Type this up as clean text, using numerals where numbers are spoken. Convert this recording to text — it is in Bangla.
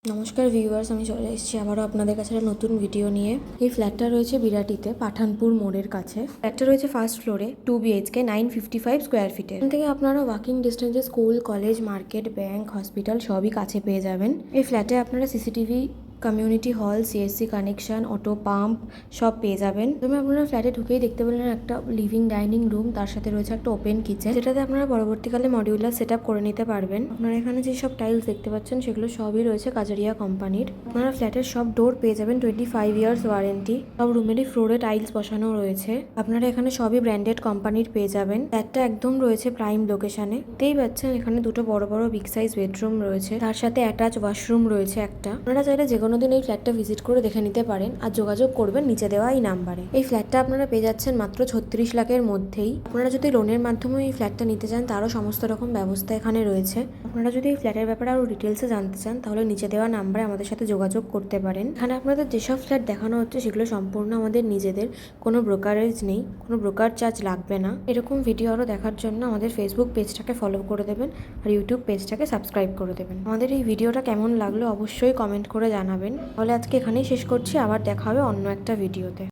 নমস্কার ভিউয়ার্স, আমি চলে এসেছি আবারও আপনাদের কাছে একটা নতুন ভিডিও নিয়ে। এই ফ্ল্যাটটা রয়েছে বিরাটিতে, পাঠানপুর মোড়ের কাছে। ফ্ল্যাটটা রয়েছে ফার্স্ট ফ্লোরে, 2 BHK, 955 স্কোয়ার ফিটের। এখান থেকে আপনারা ওয়াকিং ডিস্টেন্সে school, college, market, bank, hospital সবই কাছে পেয়ে যাবেন। এই ফ্ল্যাটে আপনারা CCTV, community hall, CSC connection, auto pump সব পেয়ে যাবেন। তুমি আপনারা ফ্ল্যাটে ঢুকেই দেখতে পেলেন একটা লিভিং ডাইনিং রুম, তার সাথে রয়েছে একটা ওপেন কিচেন, যেটাতে আপনারা পরবর্তীকালে মডিউলার সেট আপ করে নিতে পারবেন। আপনারা এখানে যে সব টাইলস দেখতে পাচ্ছেন সেগুলো সবই রয়েছে কাজারিয়া কোম্পানির। আপনারা ফ্ল্যাটের সব ডোর পেয়ে যাবেন 25 ইয়ার্স ওয়ারেন্টি। সব রুমেরই ফ্লোরে টাইলস বসানো রয়েছে। আপনারা এখানে সবই ব্র্যান্ডেড কোম্পানির পেয়ে যাবেন। ফ্ল্যাটটা একদম রয়েছে প্রাইম লোকেশনে। দেখতেই পাচ্ছেন এখানে দুটো বড় বড় বিগ সাইজ বেডরুম রয়েছে, তার সাথে অ্যাটাচ ওয়াশরুম রয়েছে একটা। আপনারা চাইলে যে কোনো দিন এই ফ্ল্যাটটা ভিজিট করে দেখে নিতে পারেন আর যোগাযোগ করবেন নিচে দেওয়া এই নাম্বারে। এই ফ্ল্যাটটা আপনারা পেয়ে যাচ্ছেন মাত্র 36 লাখের মধ্যেই। আপনারা যদি লোনের মাধ্যমে এই ফ্ল্যাটটা নিতে চান তারও সমস্ত রকম ব্যবস্থা এখানে রয়েছে। আপনারা যদি এই ফ্ল্যাটের ব্যাপারে আরও ডিটেলসে জানতে চান তাহলে নিচে দেওয়া নাম্বারে আমাদের সাথে যোগাযোগ করতে পারেন। এখানে আপনাদের যেসব ফ্ল্যাট দেখানো হচ্ছে সেগুলো সম্পূর্ণ আমাদের নিজেদের, কোনো ব্রোকারেজ নেই, কোনো ব্রোকার চার্জ লাগবে না। এরকম ভিডিও আরও দেখার জন্য আমাদের ফেসবুক পেজটাকে ফলো করে দেবেন আর ইউটিউব পেজটাকে সাবস্ক্রাইব করে দেবেন। আমাদের এই ভিডিওটা কেমন লাগলো অবশ্যই কমেন্ট করে জানাবেন। তাহলে আজকে এখানেই শেষ করছি, আবার দেখা হবে অন্য একটা ভিডিওতে।